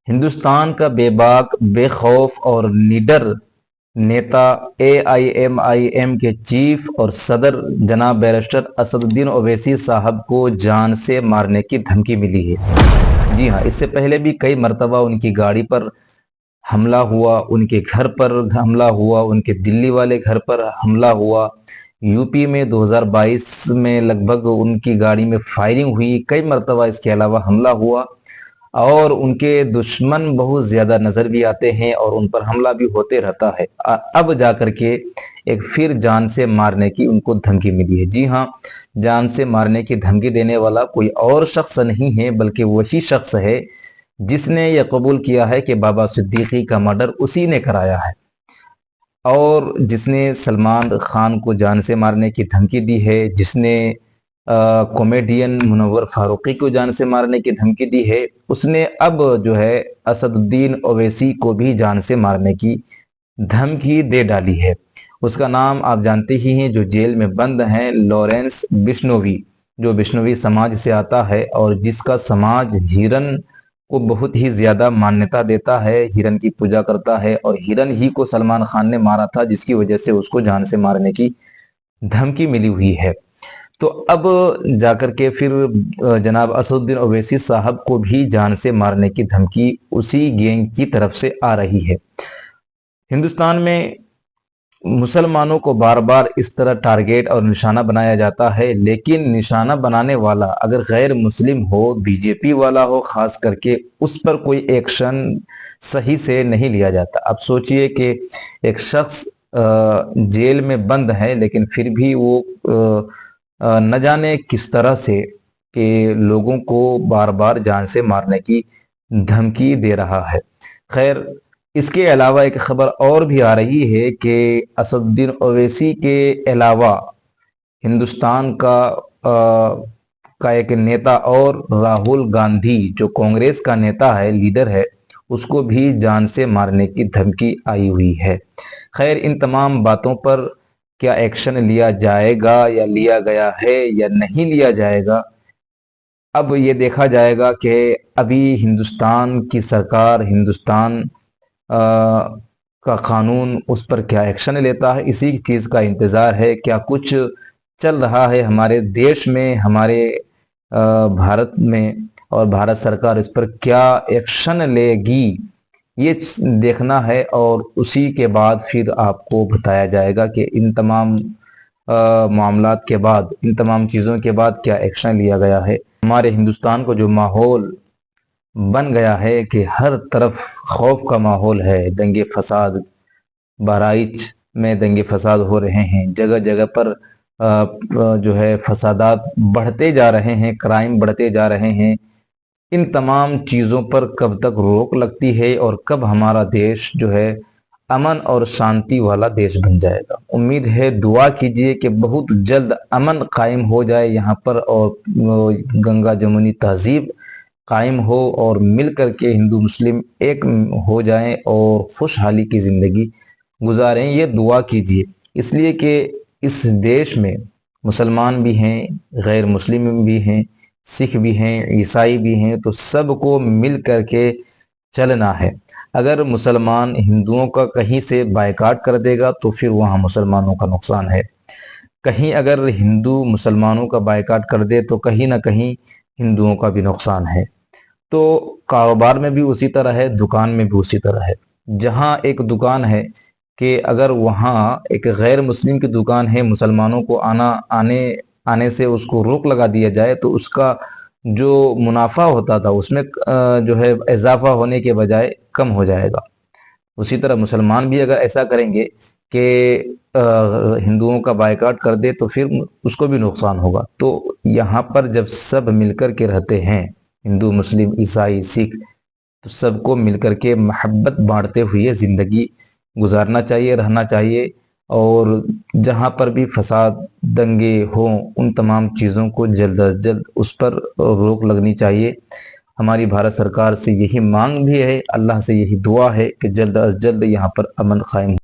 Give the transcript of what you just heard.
ہندوستان کا بے باک، بے خوف اور نڈر نیتا AIMIM کے چیف اور صدر جناب بیرسٹر اسد الدین اویسی صاحب کو جان سے مارنے کی دھمکی ملی ہے۔ جی ہاں، اس سے پہلے بھی کئی مرتبہ ان کی گاڑی پر حملہ ہوا، ان کے گھر پر حملہ ہوا، ان کے دلی والے گھر پر حملہ ہوا۔ UP میں 2022 میں لگ بھگ ان کی گاڑی میں فائرنگ ہوئی، کئی مرتبہ اس کے علاوہ حملہ ہوا، اور ان کے دشمن بہت زیادہ نظر بھی آتے ہیں اور ان پر حملہ بھی ہوتے رہتا ہے۔ اب جا کر کے ایک پھر جان سے مارنے کی ان کو دھمکی ملی ہے۔ جی ہاں، جان سے مارنے کی دھمکی دینے والا کوئی اور شخص نہیں ہے، بلکہ وہی شخص ہے جس نے یہ قبول کیا ہے کہ بابا صدیقی کا مرڈر اسی نے کرایا ہے، اور جس نے سلمان خان کو جان سے مارنے کی دھمکی دی ہے، جس نے کامیڈین منور فاروقی کو جان سے مارنے کی دھمکی دی ہے، اس نے اب جو ہے اسد الدین اویسی کو بھی جان سے مارنے کی دھمکی دے ڈالی ہے۔ اس کا نام آپ جانتے ہی ہیں، جو جیل میں بند ہیں، لارنس بشنوئی، جو بشنوئی سماج سے آتا ہے اور جس کا سماج ہرن کو بہت ہی زیادہ مانیتا دیتا ہے، ہرن کی پوجا کرتا ہے، اور ہرن ہی کو سلمان خان نے مارا تھا، جس کی وجہ سے اس کو جان سے مارنے کی دھمکی ملی ہوئی ہے۔ تو اب جا کر کے پھر جناب اسد الدین اویسی صاحب کو بھی جان سے مارنے کی دھمکی اسی گینگ کی طرف سے آ رہی ہے۔ ہندوستان میں مسلمانوں کو بار بار اس طرح ٹارگیٹ اور نشانہ بنایا جاتا ہے، لیکن نشانہ بنانے والا اگر غیر مسلم ہو، BJP والا ہو خاص کر کے، اس پر کوئی ایکشن صحیح سے نہیں لیا جاتا۔ اب سوچئے کہ ایک شخص جیل میں بند ہے، لیکن پھر بھی وہ نہ جانے کس طرح سے کہ لوگوں کو بار بار جان سے مارنے کی دھمکی دے رہا ہے۔ خیر، اس کے علاوہ ایک خبر اور بھی آ رہی ہے کہ اسد الدین اویسی کے علاوہ ہندوستان کا ایک نیتا اور راہل گاندھی، جو کانگریس کا نیتا ہے، لیڈر ہے، اس کو بھی جان سے مارنے کی دھمکی آئی ہوئی ہے۔ خیر، ان تمام باتوں پر کیا ایکشن لیا جائے گا یا لیا گیا ہے یا نہیں لیا جائے گا، اب یہ دیکھا جائے گا کہ ابھی ہندوستان کی سرکار، ہندوستان کا قانون اس پر کیا ایکشن لیتا ہے۔ اسی چیز کا انتظار ہے۔ کیا کچھ چل رہا ہے ہمارے دیش میں، ہمارے بھارت میں، اور بھارت سرکار اس پر کیا ایکشن لے گی، یہ دیکھنا ہے، اور اسی کے بعد پھر آپ کو بتایا جائے گا کہ ان تمام معاملات کے بعد، ان تمام چیزوں کے بعد کیا ایکشن لیا گیا ہے۔ ہمارے ہندوستان کو جو ماحول بن گیا ہے کہ ہر طرف خوف کا ماحول ہے، دنگے فساد، بہرائچ میں دنگے فساد ہو رہے ہیں، جگہ جگہ پر جو ہے فسادات بڑھتے جا رہے ہیں، کرائم بڑھتے جا رہے ہیں۔ ان تمام چیزوں پر کب تک روک لگتی ہے اور کب ہمارا دیش جو ہے امن اور شانتی والا دیش بن جائے گا؟ امید ہے، دعا کیجئے کہ بہت جلد امن قائم ہو جائے یہاں پر، اور گنگا جمنی تہذیب قائم ہو، اور مل کر کے ہندو مسلم ایک ہو جائیں اور خوشحالی کی زندگی گزاریں۔ یہ دعا کیجئے، اس لیے کہ اس دیش میں مسلمان بھی ہیں، غیر مسلم بھی ہیں، سکھ بھی ہیں، عیسائی بھی ہیں، تو سب کو مل کر کے چلنا ہے۔ اگر مسلمان ہندوؤں کا کہیں سے بائیکاٹ کر دے گا تو پھر وہاں مسلمانوں کا نقصان ہے، کہیں اگر ہندو مسلمانوں کا بائیکاٹ کر دے تو کہیں نہ کہیں ہندوؤں کا بھی نقصان ہے۔ تو کاروبار میں بھی اسی طرح ہے، دکان میں بھی اسی طرح ہے۔ جہاں ایک دکان ہے کہ اگر وہاں ایک غیر مسلم کی دکان ہے، مسلمانوں کو آنے سے اس کو روک لگا دیا جائے تو اس کا جو منافع ہوتا تھا اس میں جو ہے اضافہ ہونے کے بجائے کم ہو جائے گا۔ اسی طرح مسلمان بھی اگر ایسا کریں گے کہ ہندوؤں کا بائیکاٹ کر دے تو پھر اس کو بھی نقصان ہوگا۔ تو یہاں پر جب سب مل کر کے رہتے ہیں، ہندو، مسلم، عیسائی، سکھ، تو سب کو مل کر کے محبت بانٹتے ہوئے زندگی گزارنا چاہیے، رہنا چاہیے، اور جہاں پر بھی فساد، دنگے ہوں، ان تمام چیزوں کو جلد از جلد اس پر روک لگنی چاہیے۔ ہماری بھارت سرکار سے یہی مانگ بھی ہے، اللہ سے یہی دعا ہے کہ جلد از جلد یہاں پر امن قائم ہو۔